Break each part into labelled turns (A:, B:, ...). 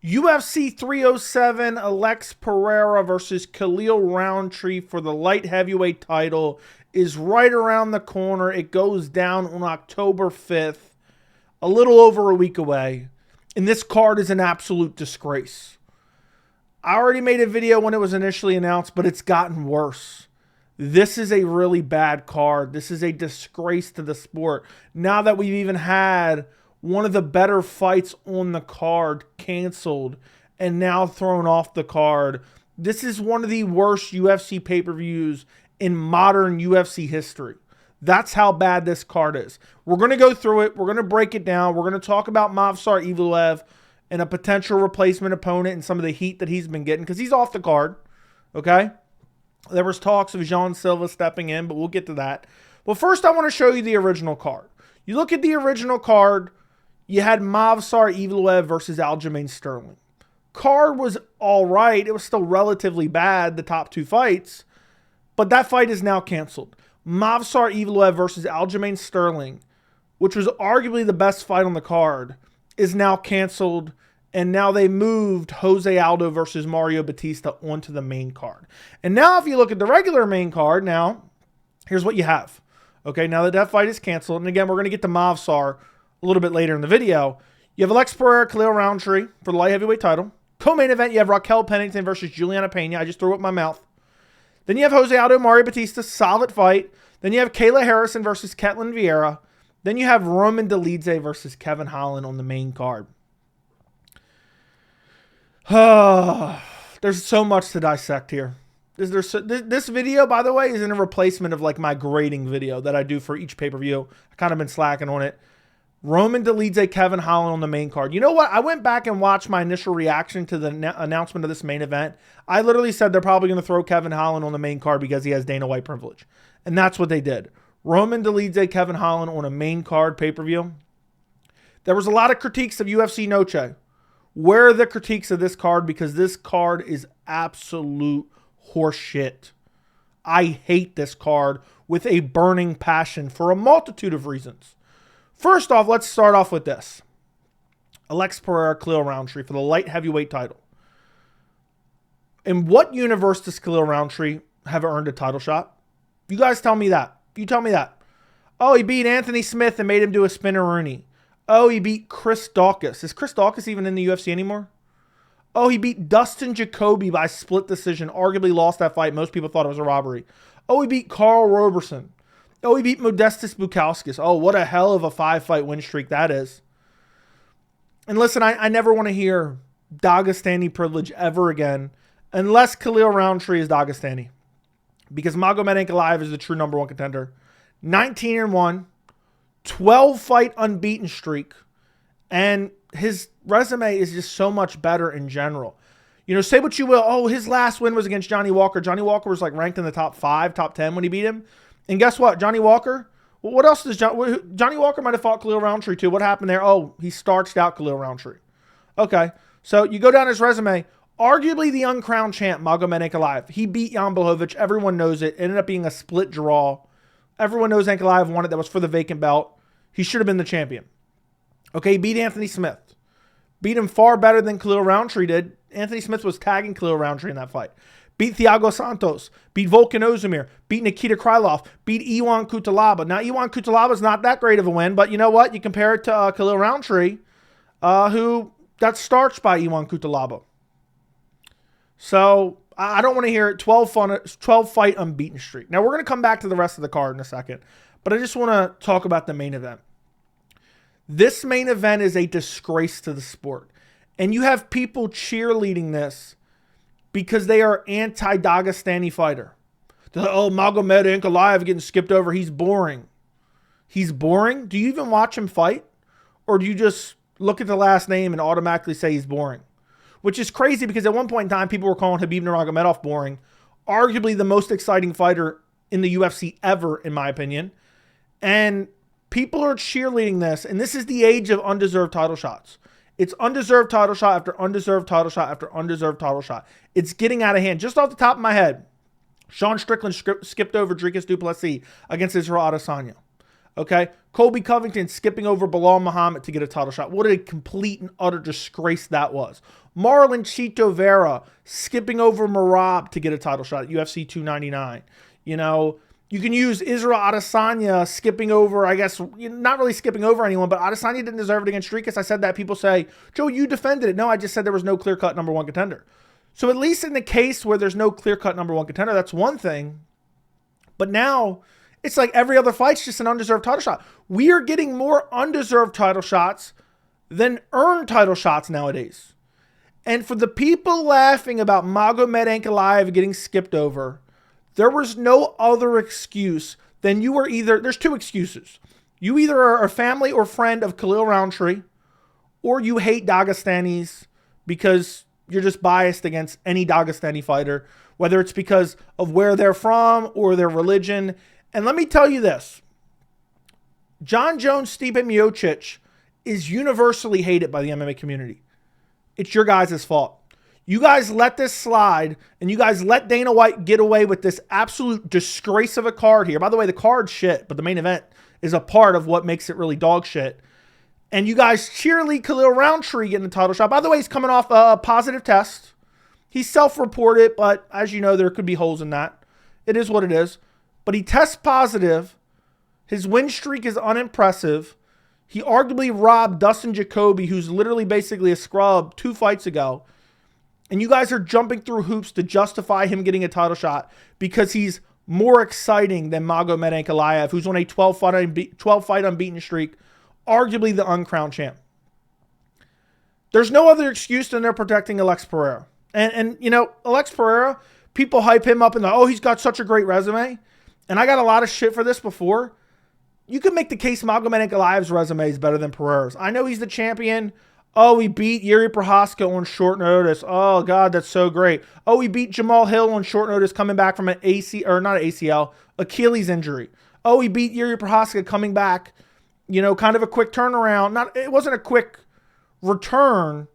A: UFC 307, Alex Pereira versus Khalil Rountree for the light heavyweight title is right around the corner. It goes down on October 5th, a little over a week away. And this card is an absolute disgrace. I already made a video when it was initially announced, but it's gotten worse. This is a really bad card. This is a disgrace to the sport. Now that we've even had one of the better fights on the card canceled and now thrown off the card, this is one of the worst UFC pay-per-views in modern UFC history. That's how bad this card is. We're going to go through it. We're going to break it down. We're going to talk about Movsar Evloev and a potential replacement opponent and some of the heat that he's been getting because he's off the card. Okay? There was talks of Jean Silva stepping in, but we'll get to that. Well, first I want to show you the original card. You look at the original card, you had Movsar Evloev versus Aljamain Sterling. Card was all right. It was still relatively bad, the top two fights, but that fight is now canceled. Movsar Evloev versus Aljamain Sterling, which was arguably the best fight on the card, is now canceled. And now they moved Jose Aldo versus Mario Batista onto the main card. And now if you look at the regular main card, now, here's what you have. Okay, now that that fight is canceled, and again, we're going to get to Movsar a little bit later in the video. You have Alex Pereira, Khalil Rountree for the light heavyweight title. Co-main event, you have Raquel Pennington versus Julianna Peña. I just threw up my mouth. Then you have Jose Aldo, Mario Batista, solid fight. Then you have Kayla Harrison versus Ketlin Vieira. Then you have Roman Dolidze versus Kevin Holland on the main card. There's so much to dissect here. This video, by the way, is in a replacement of like my grading video that I do for each pay-per-view. I kind of been slacking on it. Roman Dolidze, Kevin Holland on the main card. You know what? I went back and watched my initial reaction to the announcement of this main event. I literally said they're probably going to throw Kevin Holland on the main card because he has Dana White privilege. And that's what they did. Roman Dolidze, Kevin Holland on a main card pay-per-view. There was a lot of critiques of UFC Noche. Where are the critiques of this card? Because this card is absolute horseshit. I hate this card with a burning passion for a multitude of reasons. First off, let's start off with this. Alex Pereira, Khalil Rountree for the light heavyweight title. In what universe does Khalil Rountree have earned a title shot? You guys tell me that. You tell me that. Oh, he beat Anthony Smith and made him do a spinneroonie. Oh, he beat Chris Daukaus. Is Chris Daukaus even in the UFC anymore? Oh, he beat Dustin Jacoby by split decision. Arguably lost that fight. Most people thought it was a robbery. Oh, he beat Carl Roberson. Oh, he beat Modestas Bukauskas. Oh, what a hell of a 5-fight win streak that is. And listen, I never want to hear Dagestani privilege ever again unless Khalil Rountree is Dagestani. Because Magomed Ankalaev is the true number one contender. 19-1. 12-fight unbeaten streak, and his resume is just so much better in general. You know, say what you will. Oh, his last win was against Johnny Walker. Johnny Walker was like ranked in the top 5, top 10 when he beat him. And guess what? Johnny Walker, well, what else does Johnny Walker might have fought Khalil Rountree too. What happened there? Oh, he starched out Khalil Rountree. Okay, so you go down his resume. Arguably the uncrowned champ, Magomed Ankalaev. He beat Jan Blachowicz. Everyone knows it. It ended up being a split draw. Everyone knows Ankalaev won it. That was for the vacant belt. He should have been the champion. Okay, he beat Anthony Smith. Beat him far better than Khalil Rountree did. Anthony Smith was tagging Khalil Rountree in that fight. Beat Thiago Santos. Beat Volkan Ozdemir. Beat Nikita Krylov. Beat Iwan Kutalaba. Now, Iwan Kutalaba is not that great of a win, but you know what? You compare it to Khalil Rountree, who got starched by Iwan Kutalaba. So, I don't want to hear it. 12-fight unbeaten streak. Now, we're going to come back to the rest of the card in a second, but I just want to talk about the main event. This main event is a disgrace to the sport. And you have people cheerleading this because they are anti-Dagestani fighter. They're like, oh, Magomed Ankalaev getting skipped over. He's boring. He's boring? Do you even watch him fight? Or do you just look at the last name and automatically say he's boring? Which is crazy because at one point in time, people were calling Khabib Nurmagomedov boring. Arguably the most exciting fighter in the UFC ever, in my opinion. And people are cheerleading this. And this is the age of undeserved title shots. It's undeserved title shot after undeserved title shot after undeserved title shot. It's getting out of hand. Just off the top of my head, Sean Strickland skipped over Dricus du Plessis against Israel Adesanya. Okay? Colby Covington skipping over Bilal Muhammad to get a title shot. What a complete and utter disgrace that was. Marlon Chito Vera skipping over Merab to get a title shot at UFC 299. You know, you can use Israel Adesanya skipping over, I guess, not really skipping over anyone, but Adesanya didn't deserve it against Strikas. I said that. People say, Joe, you defended it. No, I just said there was no clear-cut number one contender. So at least in the case where there's no clear-cut number one contender, that's one thing. But now it's like every other fight's just an undeserved title shot. We are getting more undeserved title shots than earned title shots nowadays. And for the people laughing about Magomed Ankalaev getting skipped over, there was no other excuse than you were either, there's two excuses. You either are a family or friend of Khalil Rountree, or you hate Dagestanis because you're just biased against any Dagestani fighter, whether it's because of where they're from or their religion. And let me tell you this. John Jones, Stipe Miocic is universally hated by the MMA community. It's your guys' fault. You guys let this slide, and you guys let Dana White get away with this absolute disgrace of a card here. By the way, the card's shit, but the main event is a part of what makes it really dog shit. And you guys cheerlead Khalil Rountree getting the title shot. By the way, he's coming off a positive test. He's self-reported, but as you know, there could be holes in that. It is what it is. But he tests positive. His win streak is unimpressive. He arguably robbed Dustin Jacoby, who's literally basically a scrub 2 fights ago. And you guys are jumping through hoops to justify him getting a title shot because he's more exciting than Magomed Ankalaev, who's on a 12-fight unbeaten streak, arguably the uncrowned champ. There's no other excuse than they're protecting Alex Pereira. And you know, Alex Pereira, people hype him up and oh, he's got such a great resume. And I got a lot of shit for this before. You could make the case Magomed Ankalaev's resume is better than Pereira's. I know he's the champion. Oh, he beat Yuri Prochazka on short notice. Oh, God, that's so great. Oh, he beat Jamal Hill on short notice coming back from an Achilles injury. Oh, he beat Yuri Prochazka coming back, you know, kind of a quick turnaround. It wasn't a quick return,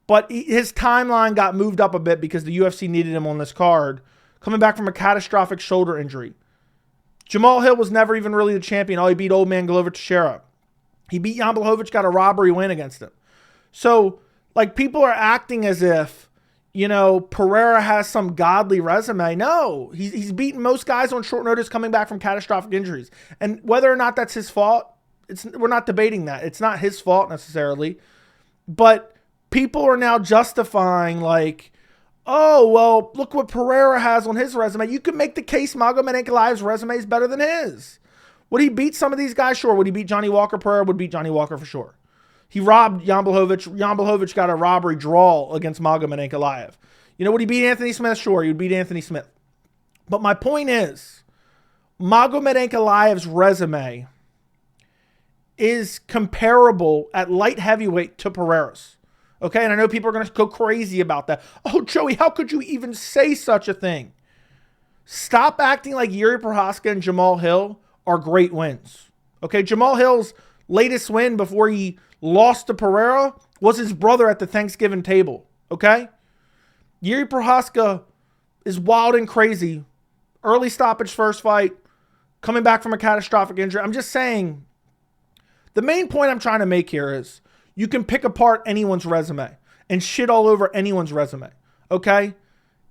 A: but his timeline got moved up a bit because the UFC needed him on this card, coming back from a catastrophic shoulder injury. Jamal Hill was never even really the champion. Oh, he beat old man Glover Teixeira. He beat Jan Blachowicz, got a robbery win against him. So, like, people are acting as if, you know, Pereira has some godly resume. No, he's beaten most guys on short notice coming back from catastrophic injuries. And whether or not that's his fault, we're not debating that. It's not his fault necessarily. But people are now justifying, like, oh, well, look what Pereira has on his resume. You could make the case Magomed Ankalaev's resume is better than his. Would he beat some of these guys? Sure. Would he beat Johnny Walker? Pereira would beat Johnny Walker for sure. He robbed Jan Blachowicz. Jan Blachowicz got a robbery draw against Magomed Ankalaev. You know, would he beat Anthony Smith? Sure, he would beat Anthony Smith. But my point is, Magomed Ankalaev's resume is comparable at light heavyweight to Pereira's. Okay, and I know people are going to go crazy about that. Oh, Joey, how could you even say such a thing? Stop acting like Yuri Prochazka and Jamal Hill are great wins. Okay, Jamal Hill's latest win before he lost to Pereira was his brother at the Thanksgiving table. Okay? Yuri Prochazka is wild and crazy. Early stoppage first fight. Coming back from a catastrophic injury. I'm just saying, the main point I'm trying to make here is you can pick apart anyone's resume and shit all over anyone's resume. Okay?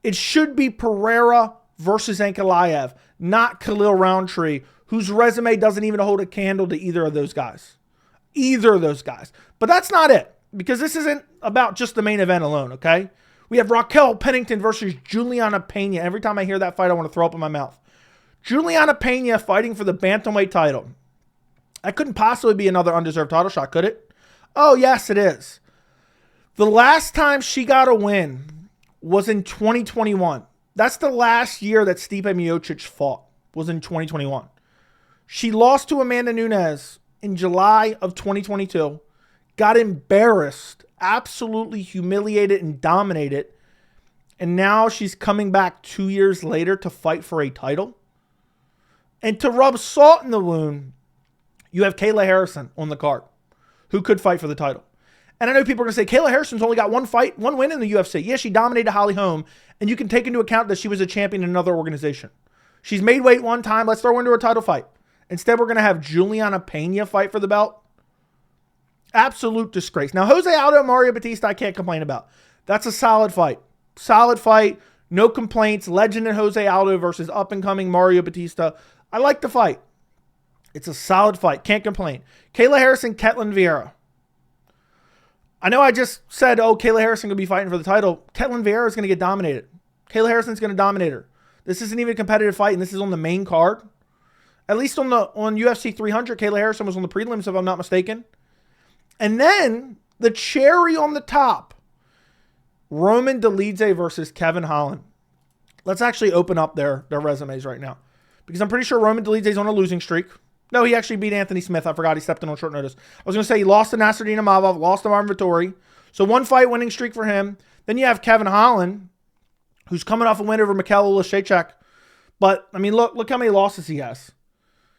A: It should be Pereira versus Ankalaev, not Khalil Rountree, whose resume doesn't even hold a candle to either of those guys. Either of those guys. But that's not it, because this isn't about just the main event alone, okay? We have Raquel Pennington versus Julianna Peña. Every time I hear that fight, I want to throw up in my mouth. Julianna Peña fighting for the bantamweight title. That couldn't possibly be another undeserved title shot, could it? Oh, yes, it is. The last time she got a win was in 2021. That's the last year that Stipe Miocic fought, was in 2021. She lost to Amanda Nunes in July of 2022, got embarrassed, absolutely humiliated and dominated, and now she's coming back 2 years later to fight for a title. And to rub salt in the wound, you have Kayla Harrison on the card, who could fight for the title. And I know people are going to say, Kayla Harrison's only got one win in the UFC. Yeah, she dominated Holly Holm, and you can take into account that she was a champion in another organization. She's made weight one time. Let's throw her into a title fight. Instead, we're going to have Julianna Peña fight for the belt. Absolute disgrace. Now, Jose Aldo, Mario Batista, I can't complain about. That's a solid fight. Solid fight. No complaints. Legend in Jose Aldo versus up-and-coming Mario Batista. I like the fight. It's a solid fight. Can't complain. Kayla Harrison, Ketlen Vieira. I know I just said, oh, Kayla Harrison going to be fighting for the title. Ketlen Vieira is going to get dominated. Kayla Harrison's going to dominate her. This isn't even a competitive fight, and this is on the main card. At least on UFC 300, Kayla Harrison was on the prelims, if I'm not mistaken. And then, the cherry on the top, Roman Dolidze versus Kevin Holland. Let's actually open up their resumes right now. Because I'm pretty sure Roman Dolidze is on a losing streak. No, he actually beat Anthony Smith. I forgot he stepped in on short notice. I was going to say he lost to Nasruddin Imavov, lost to Marvin Vettori. So 1 fight winning streak for him. Then you have Kevin Holland, who's coming off a win over Mikhail Oleszejczak. But, I mean, look how many losses he has.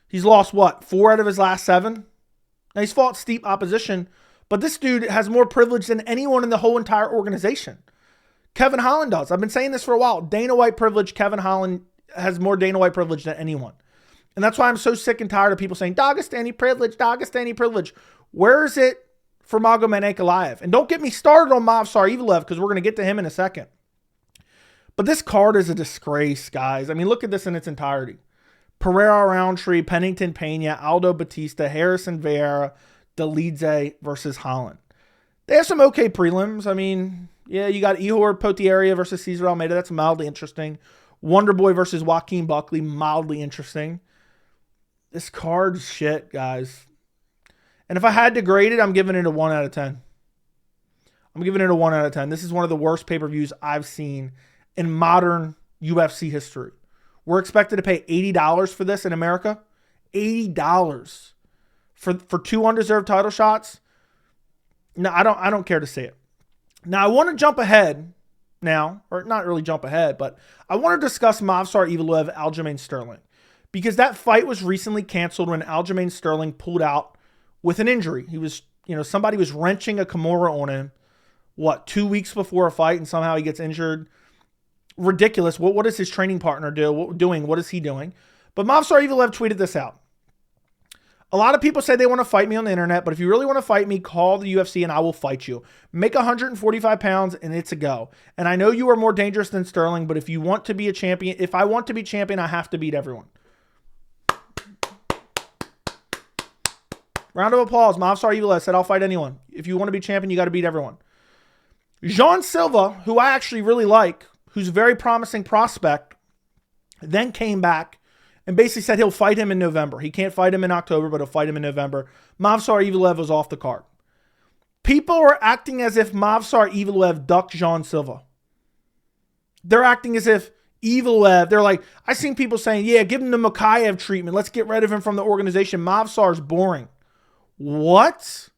A: He's lost, what, 4 out of his last 7? Now, he's fought steep opposition, but this dude has more privilege than anyone in the whole entire organization. Kevin Holland does. I've been saying this for a while. Dana White privilege, Kevin Holland has more Dana White privilege than anyone. And that's why I'm so sick and tired of people saying, Dagestani privilege, Dagestani privilege. Where is it for Magomed Ankalaev? And don't get me started on Movsar Evloev, because we're going to get to him in a second. But this card is a disgrace, guys. I mean, look at this in its entirety. Pereira, Rountree, Pennington, Peña, Aldo Batista, Harrison, Vieira, Dolidze versus Holland. They have some okay prelims. I mean, yeah, you got Ihor Potieria versus Cesar Almeida. That's mildly interesting. Wonderboy versus Joaquin Buckley. Mildly interesting. This card's shit, guys. And if I had to grade it, I'm giving it a 1 out of 10. I'm giving it a 1 out of 10. This is one of the worst pay-per-views I've seen in modern UFC history. We're expected to pay $80 for this in America. $80 for 2 undeserved title shots. No, I don't care to see it. Now I want to jump ahead now, or not really jump ahead, but I want to discuss Movsar Evloev, Aljamain Sterling, because that fight was recently canceled when Aljamain Sterling pulled out with an injury. He was, somebody was wrenching a Kimura on him, 2 weeks before a fight, and somehow he gets injured. Ridiculous. What is his training partner doing? What is he doing? But Movsar Evloev tweeted this out. A lot of people say they want to fight me on the internet, but if you really want to fight me, call the UFC and I will fight you. Make 145 pounds and it's a go. And I know you are more dangerous than Sterling, but if you want to be a champion, if I want to be champion, I have to beat everyone. Round of applause. Movsar Evloev said, I'll fight anyone. If you want to be champion, you got to beat everyone. Jean Silva, who I actually really like, who's a very promising prospect, then came back and basically said he'll fight him in November. He can't fight him in October, but he'll fight him in November. Movsar Evloev was off the card. People are acting as if Movsar Evloev ducked Jean Silva. They're acting as if Evloev, they're like, I've seen people saying, yeah, give him the Makayev treatment. Let's get rid of him from the organization. Movsar's boring. What?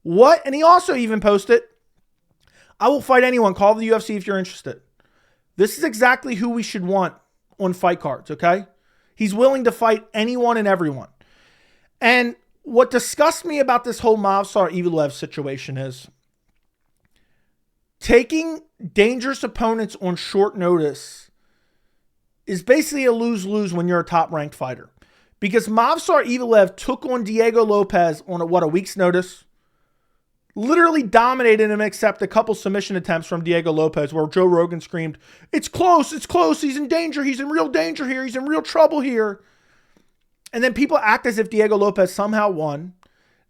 A: And he also even posted, I will fight anyone. Call the UFC if you're interested. This is exactly who we should want on fight cards, okay? He's willing to fight anyone and everyone. And what disgusts me about this whole Movsar Evloev situation is taking dangerous opponents on short notice is basically a lose-lose when you're a top-ranked fighter. Because Movsar Evloev took on Diego Lopez on a week's notice. Literally dominated him except a couple submission attempts from Diego Lopez where Joe Rogan screamed, it's close, he's in danger, he's in real danger here, he's in real trouble here. And then people act as if Diego Lopez somehow won.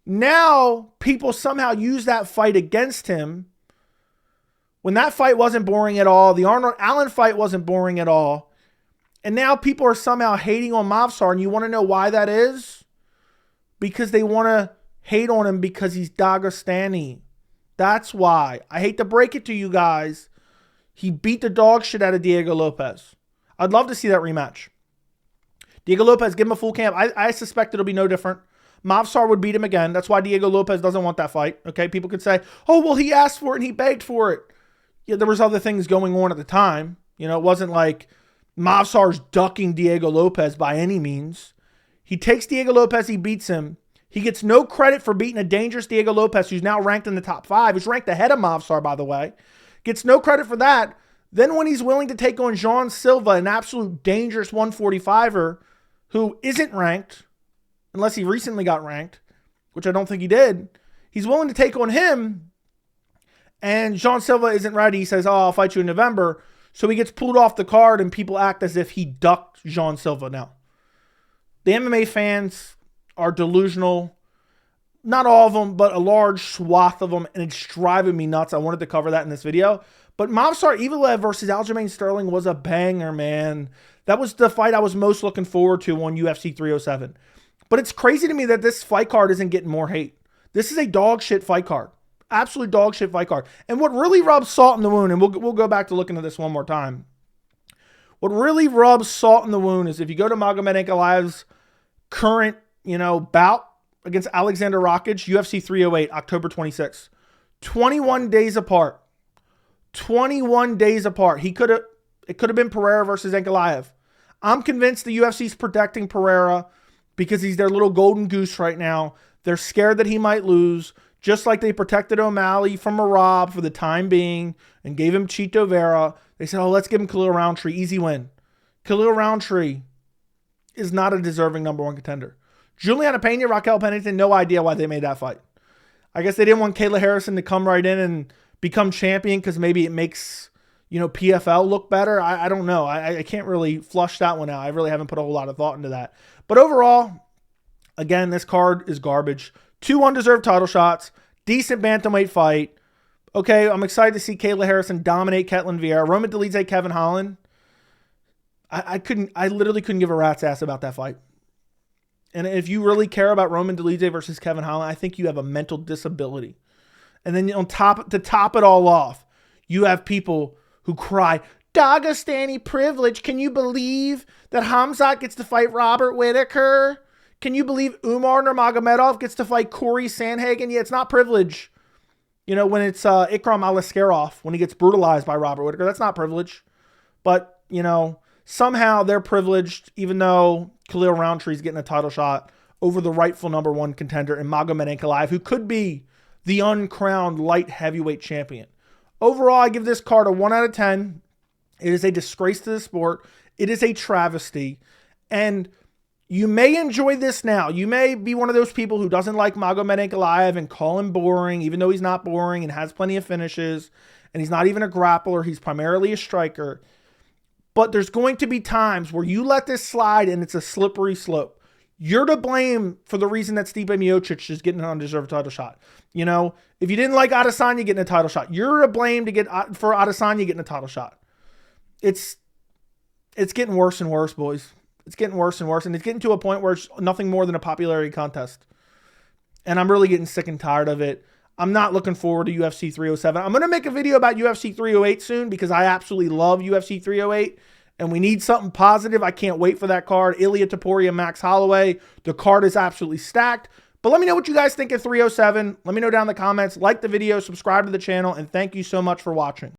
A: Now people somehow use that fight against him when that fight wasn't boring at all. The Arnold Allen fight wasn't boring at all. And now people are somehow hating on Movsar, and you want to know why that is? Because they want to hate on him because he's Dagestani. That's why. I hate to break it to you guys. He beat the dog shit out of Diego Lopez. I'd love to see that rematch. Diego Lopez, give him a full camp. I suspect it'll be no different. Movsar would beat him again. That's why Diego Lopez doesn't want that fight. Okay, people could say, oh, well, he asked for it and he begged for it. Yeah, there was other things going on at the time. It wasn't like Movsar's ducking Diego Lopez by any means. He takes Diego Lopez, he beats him. He gets no credit for beating a dangerous Diego Lopez, who's now ranked in the top 5. He's ranked ahead of Movsar, by the way. Gets no credit for that. Then when he's willing to take on Jean Silva, an absolute dangerous 145er who isn't ranked, unless he recently got ranked, which I don't think he did. He's willing to take on him, and Jean Silva isn't ready. He says, oh, I'll fight you in November. So he gets pulled off the card, and people act as if he ducked Jean Silva now. The MMA fans are delusional. Not all of them, but a large swath of them, and it's driving me nuts. I wanted to cover that in this video. But Movsar Evloev versus Aljamain Sterling was a banger, man. That was the fight I was most looking forward to on UFC 307. But it's crazy to me that this fight card isn't getting more hate. This is a dog shit fight card. Absolute dog shit fight card. And what really rubs salt in the wound, and we'll go back to looking at this one more time. What really rubs salt in the wound is if you go to Magomed Ankalaev's current, bout against Alexander Rakic, UFC 308, October 26th. 21 days apart. 21 days apart. It could have been Pereira versus Ankalaev. I'm convinced the UFC's protecting Pereira because he's their little golden goose right now. They're scared that he might lose, just like they protected O'Malley from Marab for the time being and gave him Chito Vera. They said, oh, let's give him Khalil Rountree. Easy win. Khalil Rountree is not a deserving #1 contender. Julianna Peña, Raquel Pennington, no idea why they made that fight. I guess they didn't want Kayla Harrison to come right in and become champion because maybe it makes, PFL look better. I don't know. I can't really flush that one out. I really haven't put a whole lot of thought into that. But overall, again, this card is garbage. 2 undeserved title shots. Decent bantamweight fight. Okay, I'm excited to see Kayla Harrison dominate Ketlin Vieira. Roman Dolidze, Kevin Holland. I literally couldn't give a rat's ass about that fight. And if you really care about Roman Dolidze versus Kevin Holland, I think you have a mental disability. And then to top it all off, you have people who cry, Dagestani privilege. Can you believe that Hamzat gets to fight Robert Whittaker? Can you believe Umar Nurmagomedov gets to fight Corey Sandhagen? Yeah, it's not privilege. When it's Ikram Aliskerov, when he gets brutalized by Robert Whittaker, that's not privilege. But, somehow they're privileged, even though Khalil Rountree is getting a title shot over the rightful #1 contender in Magomed Ankalaev, who could be the uncrowned light heavyweight champion. Overall, I give this card a 1 out of 10. It is a disgrace to the sport. It is a travesty. And you may enjoy this now. You may be one of those people who doesn't like Magomed Ankalaev and call him boring, even though he's not boring and has plenty of finishes. And he's not even a grappler. He's primarily a striker. But there's going to be times where you let this slide and it's a slippery slope. You're to blame for the reason that Stipe Miocic is getting an undeserved title shot. If you didn't like Adesanya getting a title shot, you're to blame for Adesanya getting a title shot. It's getting worse and worse, boys. It's getting worse and worse. And it's getting to a point where it's nothing more than a popularity contest. And I'm really getting sick and tired of it. I'm not looking forward to UFC 307. I'm going to make a video about UFC 308 soon because I absolutely love UFC 308. And we need something positive. I can't wait for that card. Ilia Topuria, Max Holloway. The card is absolutely stacked. But let me know what you guys think of 307. Let me know down in the comments. Like the video, subscribe to the channel, and thank you so much for watching.